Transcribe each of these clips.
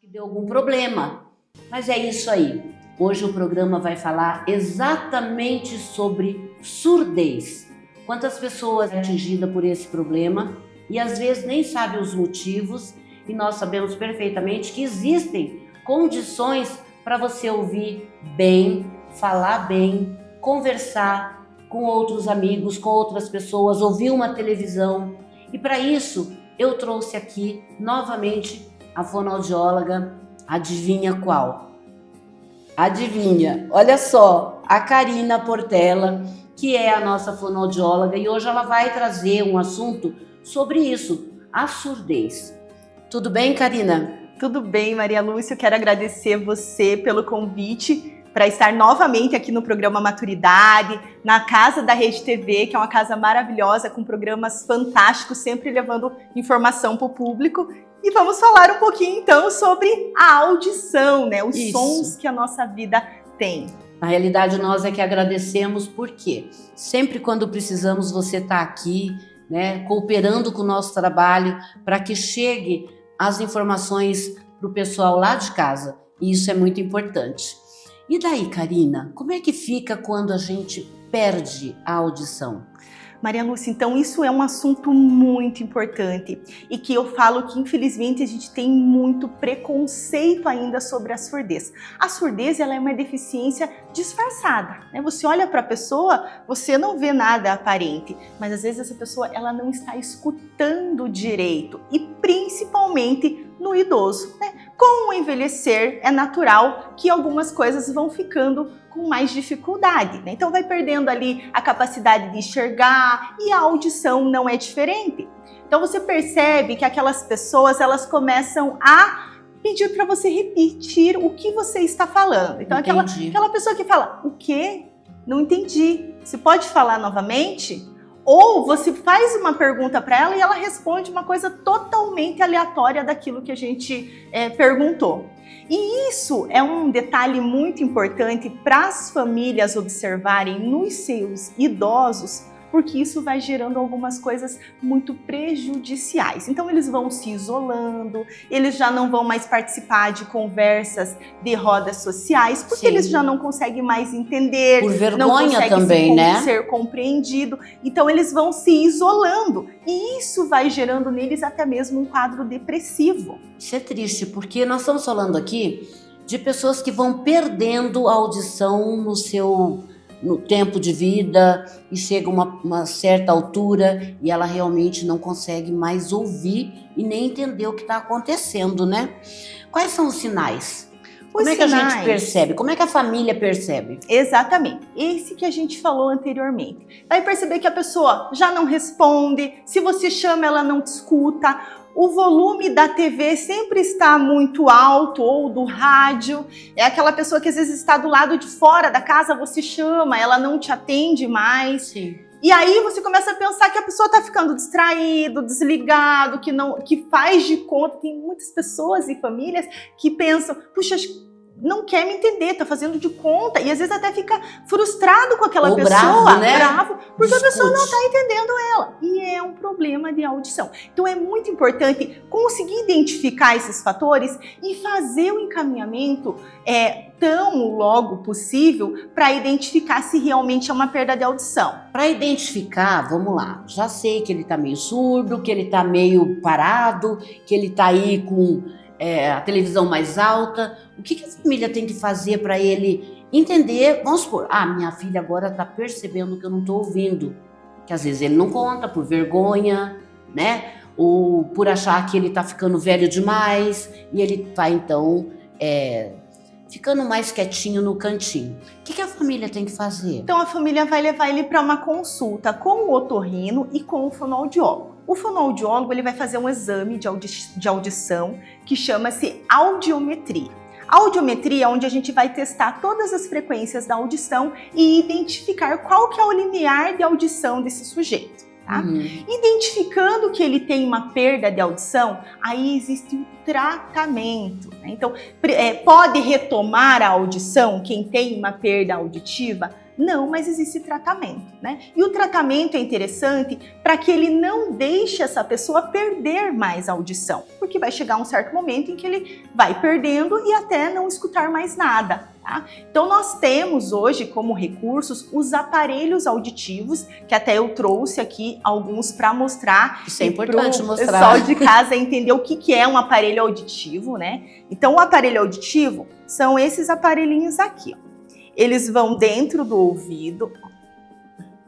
que deu algum problema. Mas é isso aí. Hoje o programa vai falar exatamente sobre surdez. Quantas pessoas são atingidas por esse problema e às vezes nem sabem os motivos, e nós sabemos perfeitamente que existem condições para você ouvir bem, falar bem, conversar com outros amigos, com outras pessoas, ouvir uma televisão. E para isso eu trouxe aqui novamente a fonoaudióloga, adivinha qual? Adivinha, olha só, a Karina Portela, que é a nossa fonoaudióloga, e hoje ela vai trazer um assunto sobre isso, a surdez. Tudo bem, Karina? Tudo bem, Maria Lúcia, eu quero agradecer você pelo convite para estar novamente aqui no programa Maturidade, na casa da Rede TV, que é uma casa maravilhosa, com programas fantásticos, sempre levando informação para o público. E vamos falar um pouquinho, então, sobre a audição, né? Os sons que a nossa vida tem. Na realidade, nós é que agradecemos, porque sempre quando precisamos, você está aqui, né, cooperando com o nosso trabalho para que chegue as informações para o pessoal lá de casa. E isso é muito importante. E daí, Karina, como é que fica quando a gente perde a audição? Maria Lúcia, então isso é um assunto muito importante e que eu falo que infelizmente a gente tem muito preconceito ainda sobre a surdez. A surdez, ela é uma deficiência disfarçada, né? Você olha para a pessoa, você não vê nada aparente, mas às vezes essa pessoa ela não está escutando direito, e principalmente no idoso, né? Com o envelhecer é natural que algumas coisas vão ficando com mais dificuldade, né? Então vai perdendo ali a capacidade de enxergar, e a audição não é diferente. Então você percebe que aquelas pessoas, elas começam a pedir para você repetir o que você está falando. Então aquela pessoa que fala, o quê? Não entendi. Você pode falar novamente? Ou você faz uma pergunta para ela e ela responde uma coisa totalmente aleatória daquilo que a gente perguntou. E isso é um detalhe muito importante para as famílias observarem nos seus idosos, porque isso vai gerando algumas coisas muito prejudiciais. Então eles vão se isolando, eles já não vão mais participar de conversas de rodas sociais, porque eles já não conseguem mais entender, por vergonha não conseguem também, né? ser compreendido. Então eles vão se isolando, e isso vai gerando neles até mesmo um quadro depressivo. Isso é triste, porque nós estamos falando aqui de pessoas que vão perdendo a audição no tempo de vida, e chega uma certa altura e ela realmente não consegue mais ouvir e nem entender o que está acontecendo, né? Quais são os sinais? Como é que a gente percebe? Como é que a família percebe? Exatamente, esse que a gente falou anteriormente. Vai perceber que a pessoa já não responde, se você chama ela não te escuta, o volume da TV sempre está muito alto, ou do rádio. É aquela pessoa que às vezes está do lado de fora da casa, você chama, ela não te atende mais. Sim. E aí você começa a pensar que a pessoa está ficando distraído, desligado, que faz de conta. Tem muitas pessoas e famílias que pensam, puxa, não quer me entender, tá fazendo de conta, e às vezes até fica frustrado com aquela pessoa, bravo, né? Bravo, porque a pessoa não tá entendendo ela, e é um problema de audição. Então é muito importante conseguir identificar esses fatores e fazer o encaminhamento tão logo possível para identificar se realmente é uma perda de audição. Para identificar, vamos lá, já sei que ele tá meio surdo, que ele tá meio parado, que ele tá aí com a televisão mais alta. O que a família tem que fazer para ele entender? Vamos supor, minha filha agora está percebendo que eu não estou ouvindo. Que às vezes ele não conta por vergonha, né? Ou por achar que ele está ficando velho demais e ele vai então ficando mais quietinho no cantinho. O que a família tem que fazer? Então a família vai levar ele para uma consulta com o otorrino e com o fonoaudiólogo. O fonoaudiólogo ele vai fazer um exame de audição que chama-se audiometria. A audiometria é onde a gente vai testar todas as frequências da audição e identificar qual que é o limiar de audição desse sujeito. Tá? Identificando que ele tem uma perda de audição, aí existe um tratamento, né? Então, pode retomar a audição quem tem uma perda auditiva? Não, mas existe tratamento, né? E o tratamento é interessante para que ele não deixe essa pessoa perder mais a audição, porque vai chegar um certo momento em que ele vai perdendo e até não escutar mais nada. Tá? Então nós temos hoje como recursos os aparelhos auditivos, que até eu trouxe aqui alguns para mostrar. Isso é importante mostrar. O pessoal de casa entender o que é um aparelho auditivo, né? Então o aparelho auditivo são esses aparelhinhos aqui, ó. Eles vão dentro do ouvido.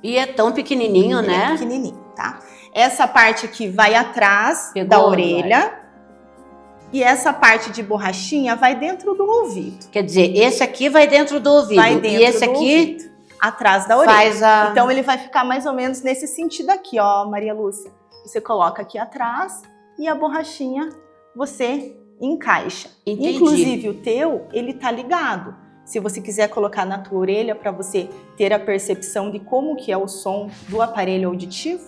E é tão pequenininho, né? É pequenininho, tá? Essa parte aqui vai atrás da orelha. Vai. E essa parte de borrachinha vai dentro do ouvido. Quer dizer, esse aqui vai dentro do ouvido. Vai dentro e esse do aqui ouvido, atrás da orelha. Então ele vai ficar mais ou menos nesse sentido aqui, ó, Maria Lúcia. Você coloca aqui atrás e a borrachinha você encaixa. Entendi. Inclusive o teu, ele tá ligado. Se você quiser colocar na tua orelha para você ter a percepção de como que é o som do aparelho auditivo.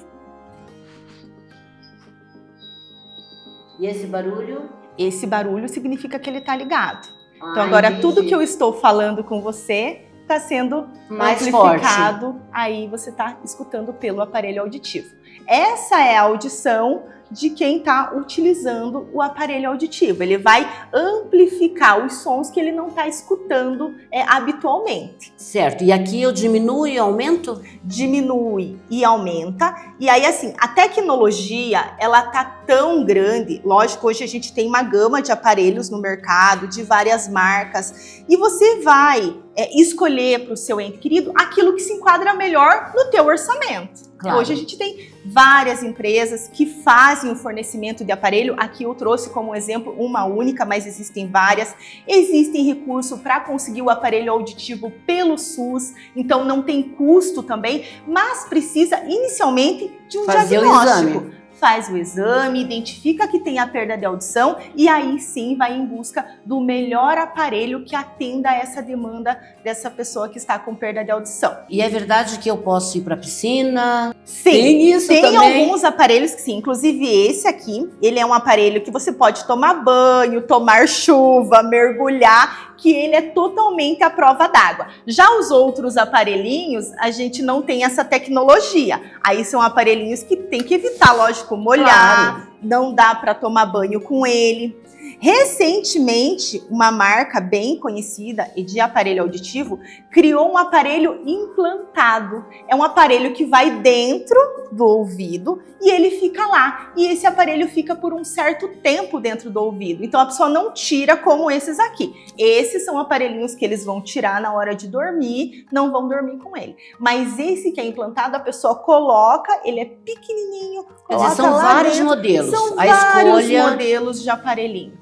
E esse barulho? Esse barulho significa que ele está ligado. Então agora agora tudo que eu estou falando com você está sendo mais amplificado. Forte. Aí você está escutando pelo aparelho auditivo. Essa é a audição de quem está utilizando o aparelho auditivo. Ele vai amplificar os sons que ele não está escutando habitualmente. Certo. E aqui eu diminuo e aumento? Diminui e aumenta. E aí, assim, a tecnologia, ela tá tão grande. Lógico, hoje a gente tem uma gama de aparelhos no mercado, de várias marcas. E você vai escolher para o seu ente querido aquilo que se enquadra melhor no teu orçamento. Claro. Hoje a gente tem várias empresas que fazem o fornecimento de aparelho. Aqui eu trouxe como exemplo uma única, mas existem várias. Existem recursos para conseguir o aparelho auditivo pelo SUS, então não tem custo também, mas precisa inicialmente de um diagnóstico. Faz o exame, identifica que tem a perda de audição e aí sim vai em busca do melhor aparelho que atenda a essa demanda dessa pessoa que está com perda de audição. E é verdade que eu posso ir para a piscina? Sim, tem isso tem também? Alguns aparelhos que sim, inclusive esse aqui, ele é um aparelho que você pode tomar banho, tomar chuva, mergulhar, que ele é totalmente à prova d'água. Já os outros aparelhinhos, a gente não tem essa tecnologia. Aí são aparelhinhos que tem que evitar, lógico, molhar, claro. Não dá para tomar banho com ele. Recentemente, uma marca bem conhecida de aparelho auditivo criou um aparelho implantado. É um aparelho que vai dentro do ouvido e ele fica lá. E esse aparelho fica por um certo tempo dentro do ouvido. Então a pessoa não tira como esses aqui. Esses são aparelhinhos que eles vão tirar na hora de dormir, não vão dormir com ele. Mas esse que é implantado, a pessoa coloca, ele é pequenininho. Quer dizer, são vários modelos. São vários modelos de aparelhinho.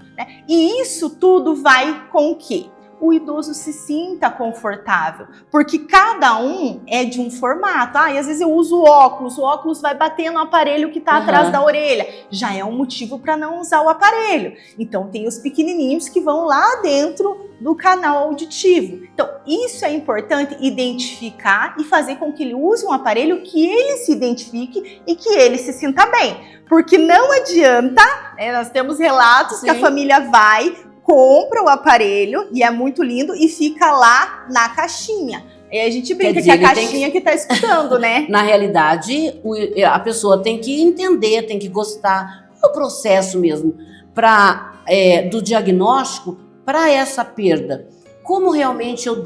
E isso tudo vai com o quê? O idoso se sinta confortável, porque cada um é de um formato. E às vezes eu uso óculos, o óculos vai bater no aparelho que está atrás da orelha. Já é um motivo para não usar o aparelho. Então tem os pequenininhos que vão lá dentro do canal auditivo. Então isso é importante identificar e fazer com que ele use um aparelho que ele se identifique e que ele se sinta bem. Porque não adianta, nós temos relatos que a família vai, compra o aparelho, e é muito lindo, e fica lá na caixinha. Aí a gente brinca que é a caixinha que tá escutando, né? Na realidade, a pessoa tem que entender, tem que gostar. O processo mesmo do diagnóstico para essa perda. Como realmente eu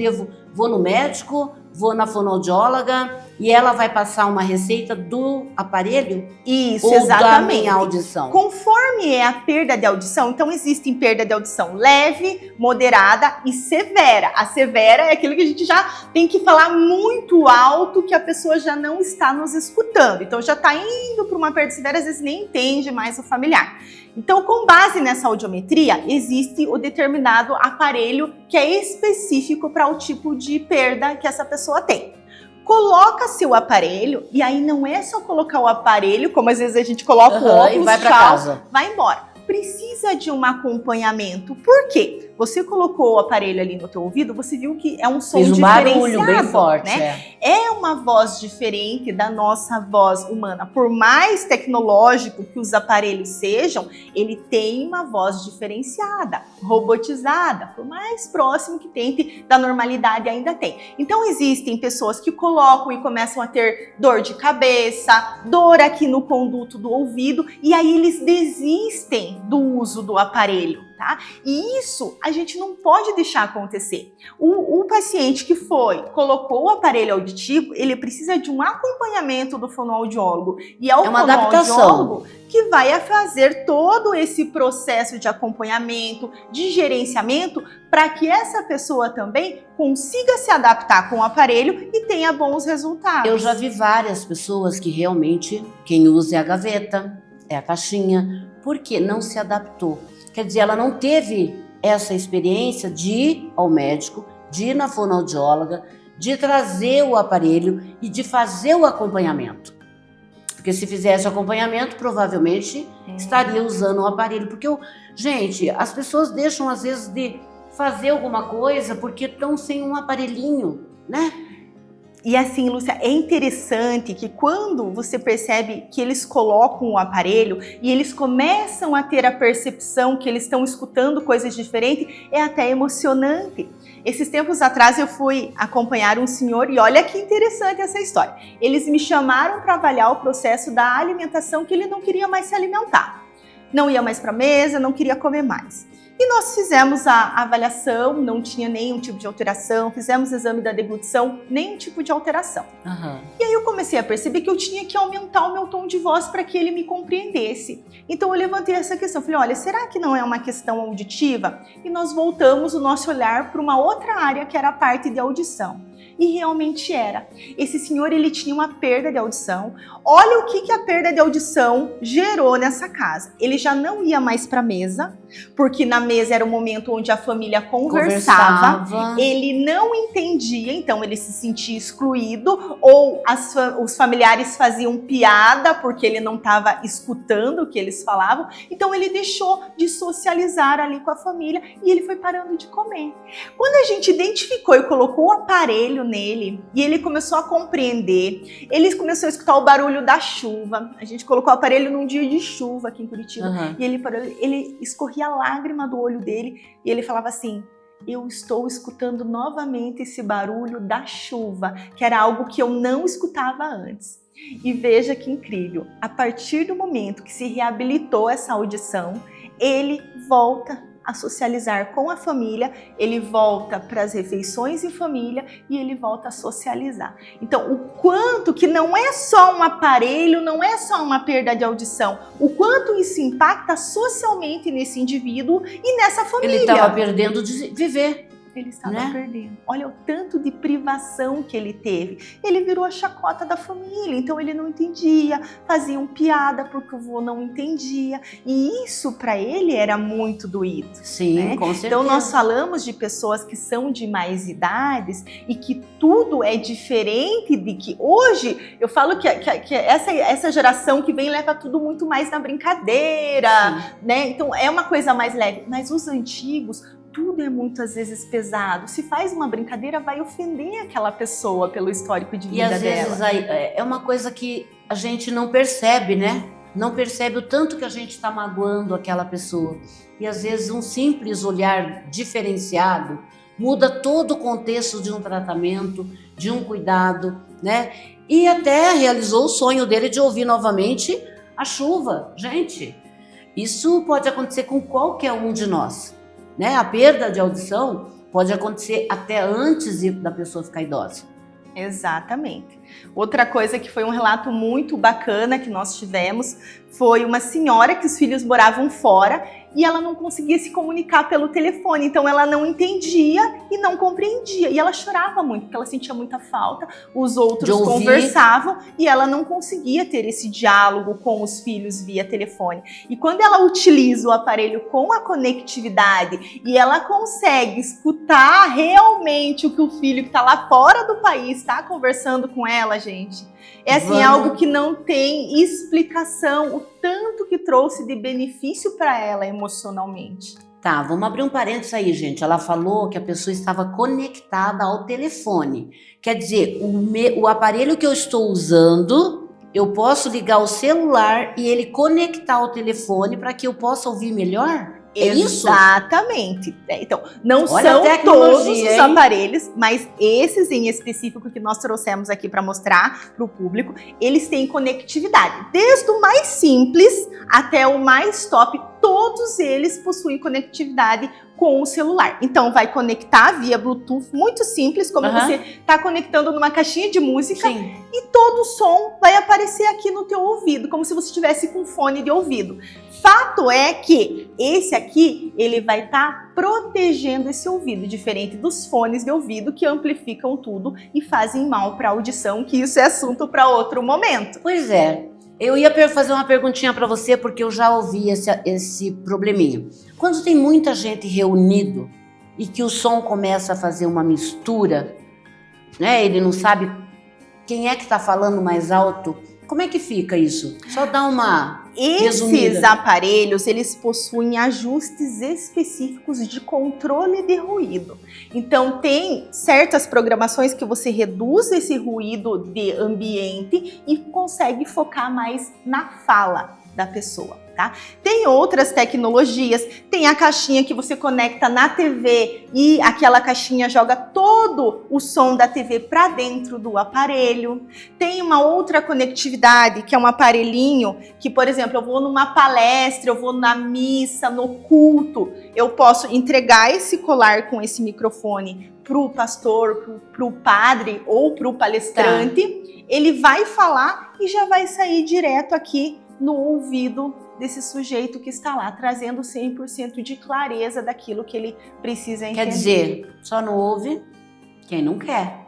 vou no médico, vou na fonoaudióloga e ela vai passar uma receita do aparelho? Isso, ou exatamente. Da minha audição? Conforme é a perda de audição, então existem perda de audição leve, moderada e severa. A severa é aquilo que a gente já tem que falar muito alto, que a pessoa já não está nos escutando. Então já está indo para uma perda severa, às vezes nem entende mais o familiar. Então, com base nessa audiometria, existe o determinado aparelho que é específico para o tipo de perda que essa pessoa tem. Coloca-se o aparelho, e aí não é só colocar o aparelho, como às vezes a gente coloca o óculos e vai para casa. Vai embora. Precisa precisa de um acompanhamento. Por quê? Você colocou o aparelho ali no teu ouvido, você viu que é um som Fez um diferenciado, barulho bem forte, né? É uma voz diferente da nossa voz humana. Por mais tecnológico que os aparelhos sejam, ele tem uma voz diferenciada, robotizada, por mais próximo que tente da normalidade ainda tem. Então existem pessoas que colocam e começam a ter dor de cabeça, dor aqui no conduto do ouvido, e aí eles desistem do uso do aparelho, tá? E isso a gente não pode deixar acontecer. O paciente que colocou o aparelho auditivo, ele precisa de um acompanhamento do fonoaudiólogo. E é o fonoaudiólogo que vai fazer todo esse processo de acompanhamento, de gerenciamento, para que essa pessoa também consiga se adaptar com o aparelho e tenha bons resultados. Eu já vi várias pessoas que realmente, quem usa é a gaveta, é a caixinha, porque não se adaptou. Quer dizer, ela não teve essa experiência de ir ao médico, de ir na fonoaudióloga, de trazer o aparelho e de fazer o acompanhamento. Porque se fizesse o acompanhamento, provavelmente estaria usando o aparelho. Porque, gente, as pessoas deixam às vezes de fazer alguma coisa porque estão sem um aparelhinho, né? E assim, Lúcia, é interessante que quando você percebe que eles colocam o aparelho e eles começam a ter a percepção que eles estão escutando coisas diferentes, é até emocionante. Esses tempos atrás eu fui acompanhar um senhor e olha que interessante essa história. Eles me chamaram para avaliar o processo da alimentação, que ele não queria mais se alimentar. Não ia mais para a mesa, não queria comer mais. E nós fizemos a avaliação, não tinha nenhum tipo de alteração, fizemos o exame da deglutição, nenhum tipo de alteração. E aí eu comecei a perceber que eu tinha que aumentar o meu tom de voz para que ele me compreendesse. Então eu levantei essa questão, falei, olha, será que não é uma questão auditiva? E nós voltamos o nosso olhar para uma outra área que era a parte de audição. E realmente era. Esse senhor, ele tinha uma perda de audição. Olha o que a perda de audição gerou nessa casa. Ele já não ia mais para a mesa, porque na mesa era o momento onde a família conversava. Ele não entendia, então ele se sentia excluído, ou os familiares faziam piada porque ele não estava escutando o que eles falavam. Então ele deixou de socializar ali com a família e ele foi parando de comer. Quando a gente identificou e colocou o aparelho nele e ele começou a compreender, ele começou a escutar o barulho da chuva. A gente colocou o aparelho num dia de chuva aqui em Curitiba e ele escorria a lágrima do olho dele e ele falava assim, eu estou escutando novamente esse barulho da chuva, que era algo que eu não escutava antes. E veja que incrível, a partir do momento que se reabilitou essa audição, ele volta a socializar com a família, ele volta para as refeições em família e ele volta a socializar. Então, o quanto que não é só um aparelho, não é só uma perda de audição, o quanto isso impacta socialmente nesse indivíduo e nessa família. Ele estava perdendo de viver. Ele estava perdendo. Olha o tanto de privação que ele teve. Ele virou a chacota da família, então ele não entendia, faziam piada porque o vô não entendia. E isso para ele era muito doído. Sim, né? Com certeza. Então nós falamos de pessoas que são de mais idades e que tudo é diferente de que hoje, eu falo que essa geração que vem leva tudo muito mais na brincadeira, né? Então é uma coisa mais leve. Mas os antigos, tudo é muitas vezes pesado. Se faz uma brincadeira, vai ofender aquela pessoa pelo histórico de vida dela. E às vezes é uma coisa que a gente não percebe, né? Não percebe o tanto que a gente está magoando aquela pessoa. E às vezes um simples olhar diferenciado muda todo o contexto de um tratamento, de um cuidado, né? E até realizou o sonho dele de ouvir novamente a chuva. Gente, isso pode acontecer com qualquer um de nós. Né? A perda de audição pode acontecer até antes da pessoa ficar idosa. Exatamente. Outra coisa que foi um relato muito bacana que nós tivemos foi uma senhora que os filhos moravam fora e ela não conseguia se comunicar pelo telefone, então ela não entendia e não compreendia. E ela chorava muito, porque ela sentia muita falta, os outros conversavam e ela não conseguia ter esse diálogo com os filhos via telefone. E quando ela utiliza o aparelho com a conectividade e ela consegue escutar realmente o que o filho que está lá fora do país está conversando com ela, gente, é assim, algo que não tem explicação, o tanto tanto que trouxe de benefício para ela emocionalmente. Tá, vamos abrir um parênteses aí, gente. Ela falou que a pessoa estava conectada ao telefone. Quer dizer, o aparelho que eu estou usando, eu posso ligar o celular e ele conectar ao telefone para que eu possa ouvir melhor? É isso? Exatamente. Então, não Olha a são tecnologia, todos os hein? aparelhos, mas esses em específico que nós trouxemos aqui para mostrar para o público, eles têm conectividade. Desde o mais simples até o mais top, todos eles possuem conectividade com o celular. Então, vai conectar via Bluetooth, muito simples, como você está conectando numa caixinha de música. Sim. E todo o som vai aparecer aqui no teu ouvido, como se você estivesse com fone de ouvido. Fato é que esse aqui, ele vai estar protegendo esse ouvido, diferente dos fones de ouvido que amplificam tudo e fazem mal para a audição, que isso é assunto para outro momento. Pois é. Eu ia fazer uma perguntinha para você, porque eu já ouvi esse probleminha. Quando tem muita gente reunido e que o som começa a fazer uma mistura, né? Ele não sabe quem é que está falando mais alto. Como é que fica isso? Só dá uma resumida. Esses aparelhos, eles possuem ajustes específicos de controle de ruído. Então, tem certas programações que você reduz esse ruído de ambiente e consegue focar mais na fala da pessoa, tá? Tem outras tecnologias, tem a caixinha que você conecta na TV e aquela caixinha joga todo o som da TV para dentro do aparelho. Tem uma outra conectividade, que é um aparelhinho que, por exemplo, eu vou numa palestra, eu vou na missa, no culto, eu posso entregar esse colar com esse microfone pro pastor, pro padre ou pro palestrante. Ele vai falar e já vai sair direto aqui no ouvido desse sujeito que está lá, trazendo 100% de clareza daquilo que ele precisa entender. Quer dizer, só não ouve quem não quer.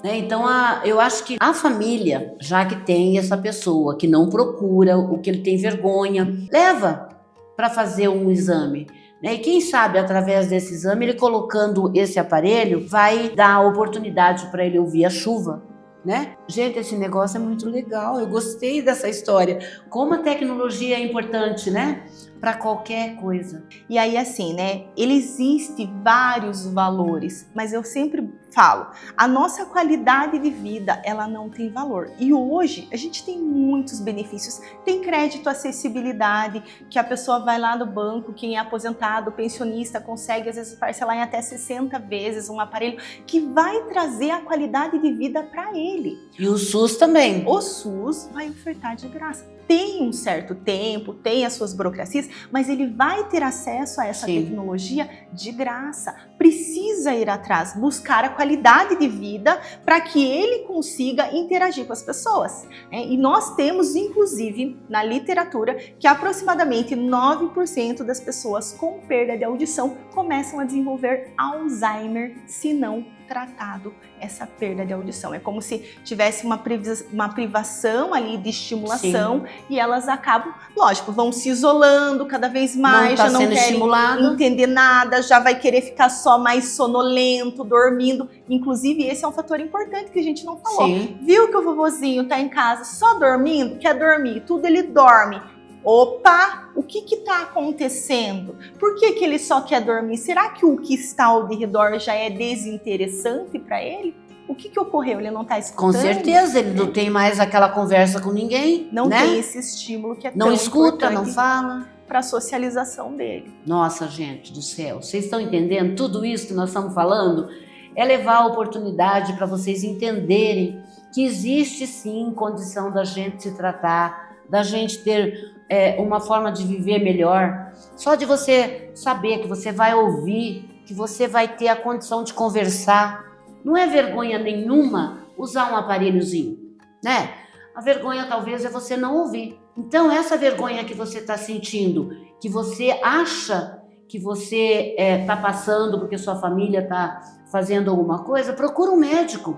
Né? Então, eu acho que a família, já que tem essa pessoa que não procura, o que ele tem vergonha, leva para fazer um exame. Né? E quem sabe, através desse exame, ele colocando esse aparelho, vai dar oportunidade para ele ouvir a chuva. Né? Gente, esse negócio é muito legal, eu gostei dessa história. Como a tecnologia é importante, né? Para qualquer coisa. E aí, assim, né? Existem vários valores, mas eu sempre falo, a nossa qualidade de vida, ela não tem valor. E hoje, a gente tem muitos benefícios. Tem crédito, acessibilidade, que a pessoa vai lá no banco, quem é aposentado, pensionista, consegue, às vezes, parcelar em até 60 vezes um aparelho que vai trazer a qualidade de vida para ele. E o SUS também. O SUS vai ofertar de graça. Tem um certo tempo, tem as suas burocracias, mas ele vai ter acesso a essa tecnologia de graça. Precisa ir atrás, buscar a qualidade de vida para que ele consiga interagir com as pessoas. E nós temos, inclusive, na literatura, que aproximadamente 9% das pessoas com perda de audição começam a desenvolver Alzheimer, se não tratado essa perda de audição. É como se tivesse uma privação ali de estimulação. Sim. E elas acabam, lógico, vão se isolando cada vez mais, já não querem entender nada, já vai querer ficar só mais sonolento, dormindo. Inclusive, esse é um fator importante que a gente não falou. Sim. Viu que o vovozinho tá em casa só dormindo? Quer dormir? Tudo ele dorme. Opa, o que está acontecendo? Por que ele só quer dormir? Será que o que está ao redor já é desinteressante para ele? O que ocorreu? Ele não está escutando? Com certeza, ele não tem mais aquela conversa com ninguém. Não né? tem esse estímulo que é não tão escuta, importante não fala. Para a socialização dele. Nossa, gente do céu, vocês estão entendendo? Tudo isso que nós estamos falando é levar a oportunidade para vocês entenderem que existe sim condição da gente se tratar, da gente ter uma forma de viver melhor. Só de você saber que você vai ouvir, que você vai ter a condição de conversar. Não é vergonha nenhuma usar um aparelhozinho, né? A vergonha talvez é você não ouvir. Então essa vergonha que você está sentindo, que você acha que você está passando porque sua família está fazendo alguma coisa, procura um médico.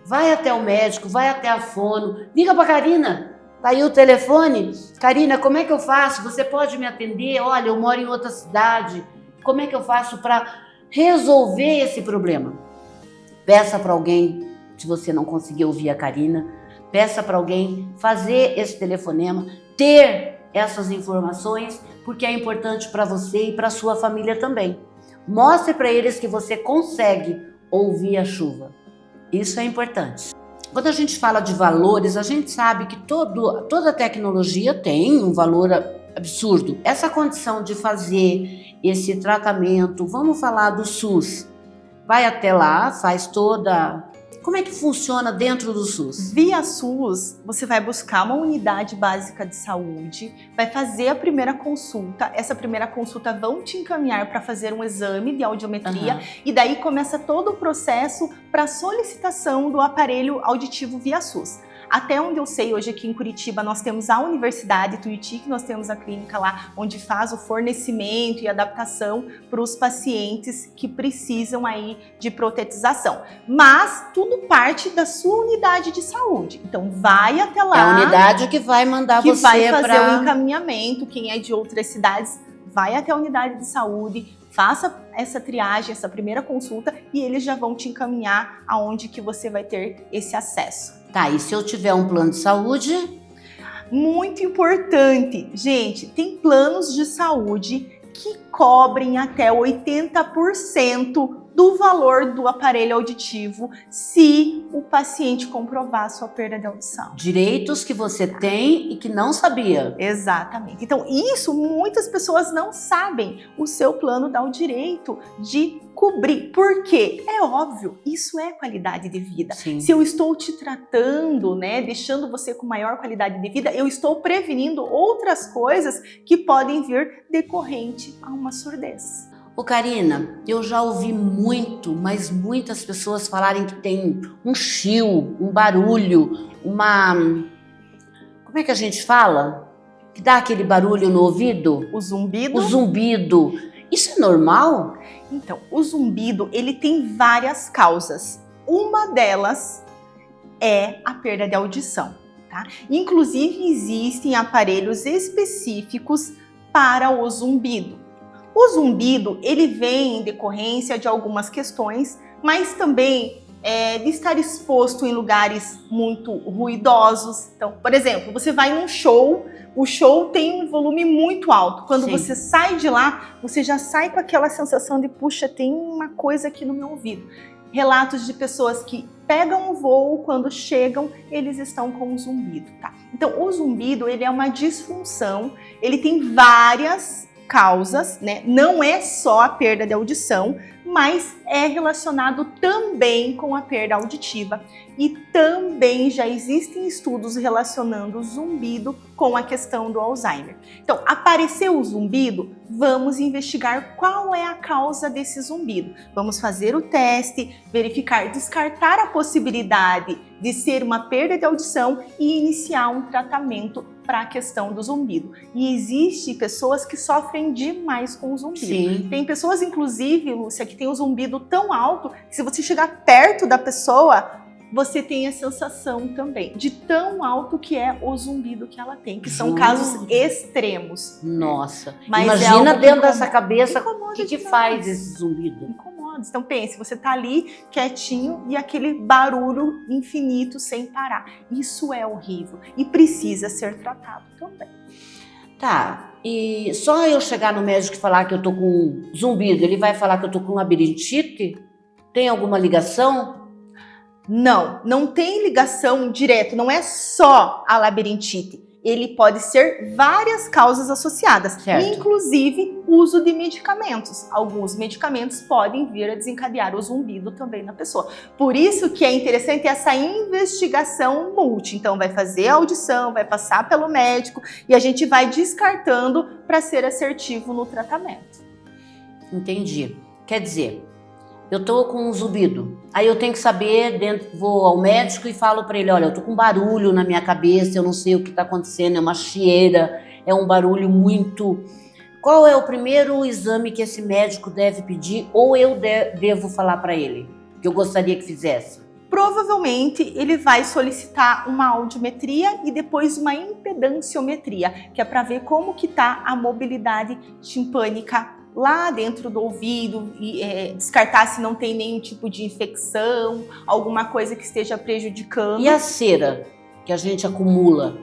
Vai até o médico, vai até a fono, liga para a Karina. Tá aí o telefone. Karina, como é que eu faço? Você pode me atender? Olha, eu moro em outra cidade. Como é que eu faço para resolver esse problema? Peça para alguém, se você não conseguir ouvir a Karina, peça para alguém fazer esse telefonema, ter essas informações porque é importante para você e para sua família também. Mostre para eles que você consegue ouvir a chuva. Isso é importante. Quando a gente fala de valores, a gente sabe que toda tecnologia tem um valor absurdo. Essa condição de fazer esse tratamento, vamos falar do SUS, vai até lá, faz toda... Como é que funciona dentro do SUS? Via SUS, você vai buscar uma unidade básica de saúde, vai fazer a primeira consulta, essa primeira consulta vão te encaminhar para fazer um exame de audiometria e daí começa todo o processo para solicitação do aparelho auditivo via SUS. Até onde eu sei, hoje aqui em Curitiba, nós temos a Universidade Tuiuti, que nós temos a clínica lá, onde faz o fornecimento e adaptação para os pacientes que precisam aí de protetização. Mas tudo parte da sua unidade de saúde. Então vai até lá. É a unidade que vai mandar que você vai fazer o encaminhamento. Quem é de outras cidades vai até a unidade de saúde, faça essa triagem, essa primeira consulta e eles já vão te encaminhar aonde que você vai ter esse acesso. Tá, e se eu tiver um plano de saúde? Muito importante, gente, tem planos de saúde que cobrem até 80% do valor do aparelho auditivo se o paciente comprovar sua perda de audição. Direitos que você tem e que não sabia. Exatamente. Então, isso muitas pessoas não sabem. O seu plano dá o direito de cobrir. Por quê? É óbvio, isso é qualidade de vida. Sim. Se eu estou te tratando, né, deixando você com maior qualidade de vida, eu estou prevenindo outras coisas que podem vir decorrente a uma surdez. Ô Karina, eu já ouvi muito, mas muitas pessoas falarem que tem um chiu, um barulho, uma... Como é que a gente fala? Que dá aquele barulho no ouvido? O zumbido? O zumbido. Isso é normal? Então, o zumbido, ele tem várias causas. Uma delas é a perda de audição, tá? Inclusive, existem aparelhos específicos para o zumbido. O zumbido, ele vem em decorrência de algumas questões, mas também de estar exposto em lugares muito ruidosos. Então, por exemplo, você vai num show, o show tem um volume muito alto. Quando você sai de lá, você já sai com aquela sensação de, puxa, tem uma coisa aqui no meu ouvido. Relatos de pessoas que pegam o voo, quando chegam, eles estão com um zumbido, tá? Então, o zumbido, ele é uma disfunção, ele tem várias causas, né? Não é só a perda de audição, mas é relacionado também com a perda auditiva e também já existem estudos relacionando o zumbido com a questão do Alzheimer. Então, apareceu o zumbido, vamos investigar qual é a causa desse zumbido. Vamos fazer o teste, verificar, descartar a possibilidade de ser uma perda de audição e iniciar um tratamento para a questão do zumbido. E existem pessoas que sofrem demais com o zumbido. Sim. Tem pessoas, inclusive, Lúcia, que tem o zumbido tão alto que se você chegar perto da pessoa, você tem a sensação também de tão alto que é o zumbido que ela tem, que são casos extremos. Nossa, mas imagina dentro dessa cabeça o que faz esse zumbido. Incomoda. Então pense, você tá ali quietinho e aquele barulho infinito sem parar. Isso é horrível e precisa ser tratado também. Tá, e só eu chegar no médico e falar que eu tô com zumbido, ele vai falar que eu tô com labirintite? Tem alguma ligação? Não, não tem ligação direta, não é só a labirintite. Ele pode ser várias causas associadas, certo. Inclusive uso de medicamentos. Alguns medicamentos podem vir a desencadear o zumbido também na pessoa. Por isso que é interessante essa investigação multi. Então vai fazer a audição, vai passar pelo médico e a gente vai descartando para ser assertivo no tratamento. Entendi. Quer dizer, eu tô com um zumbido, aí eu tenho que saber, vou ao médico e falo para ele, olha, eu tô com barulho na minha cabeça, eu não sei o que tá acontecendo, é uma chieira, é um barulho muito... Qual é o primeiro exame que esse médico deve pedir ou eu devo falar para ele, que eu gostaria que fizesse? Provavelmente ele vai solicitar uma audiometria e depois uma impedanciometria, que é para ver como que tá a mobilidade timpânica lá dentro do ouvido e descartar se não tem nenhum tipo de infecção, alguma coisa que esteja prejudicando. E a cera que a gente acumula?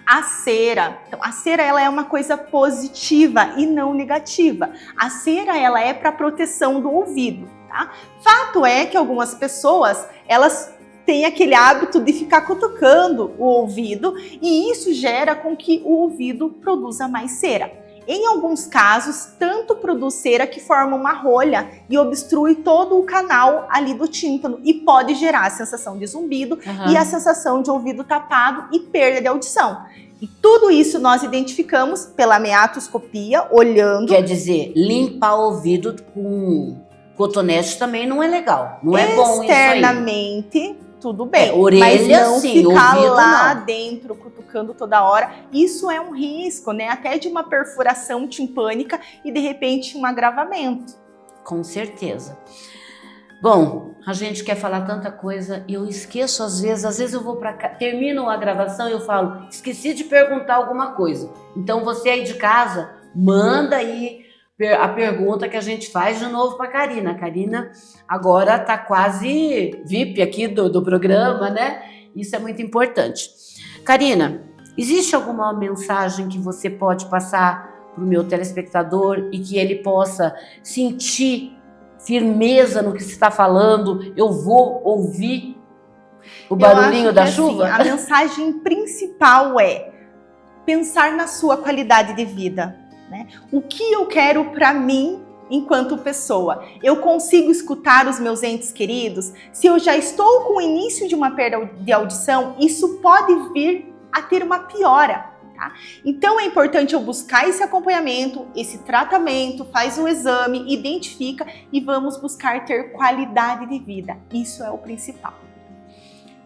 A cera, então, a cera ela é uma coisa positiva e não negativa. A cera ela é para proteção do ouvido, tá? Fato é que algumas pessoas, elas têm aquele hábito de ficar cutucando o ouvido e isso gera com que o ouvido produza mais cera. Em alguns casos, tanto produz cera que forma uma rolha e obstrui todo o canal ali do tímpano e pode gerar a sensação de zumbido e a sensação de ouvido tapado e perda de audição. E tudo isso nós identificamos pela meatoscopia, olhando. Quer dizer, limpar o ouvido com cotonete também não é legal, não é bom isso aí. Externamente, tudo bem, orelha, mas não sim, ficar ouvido, lá não. dentro, cutucando toda hora. Isso é um risco, né? Até de uma perfuração timpânica e, de repente, um agravamento. Com certeza. Bom, a gente quer falar tanta coisa e eu esqueço às vezes eu vou para cá, termino a gravação e eu falo, esqueci de perguntar alguma coisa. Então você aí de casa, manda aí a pergunta que a gente faz de novo para a Karina. A Karina agora está quase VIP aqui do programa, né? Isso é muito importante. Karina, existe alguma mensagem que você pode passar para o meu telespectador e que ele possa sentir firmeza no que você está falando? Eu vou ouvir o barulhinho da chuva? Assim, a mensagem principal é pensar na sua qualidade de vida. Né? O que eu quero para mim enquanto pessoa? Eu consigo escutar os meus entes queridos? Se eu já estou com o início de uma perda de audição, isso pode vir a ter uma piora. Tá? Então é importante eu buscar esse acompanhamento, esse tratamento, faz um exame, identifica e vamos buscar ter qualidade de vida. Isso é o principal.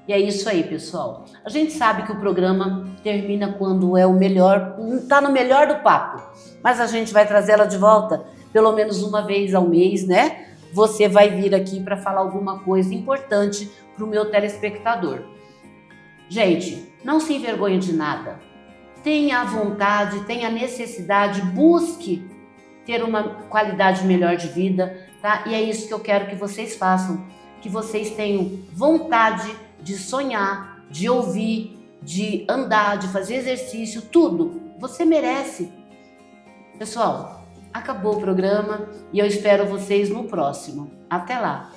E é isso aí, pessoal. A gente sabe que o programa termina quando é o melhor, tá no melhor do papo, mas a gente vai trazê-la de volta pelo menos uma vez ao mês, né? Você vai vir aqui para falar alguma coisa importante para o meu telespectador. Gente, não se envergonhe de nada. Tenha a vontade, tenha a necessidade, busque ter uma qualidade melhor de vida, tá? E é isso que eu quero que vocês façam, que vocês tenham vontade de sonhar, de ouvir, de andar, de fazer exercício, tudo. Você merece. Pessoal, acabou o programa e eu espero vocês no próximo. Até lá!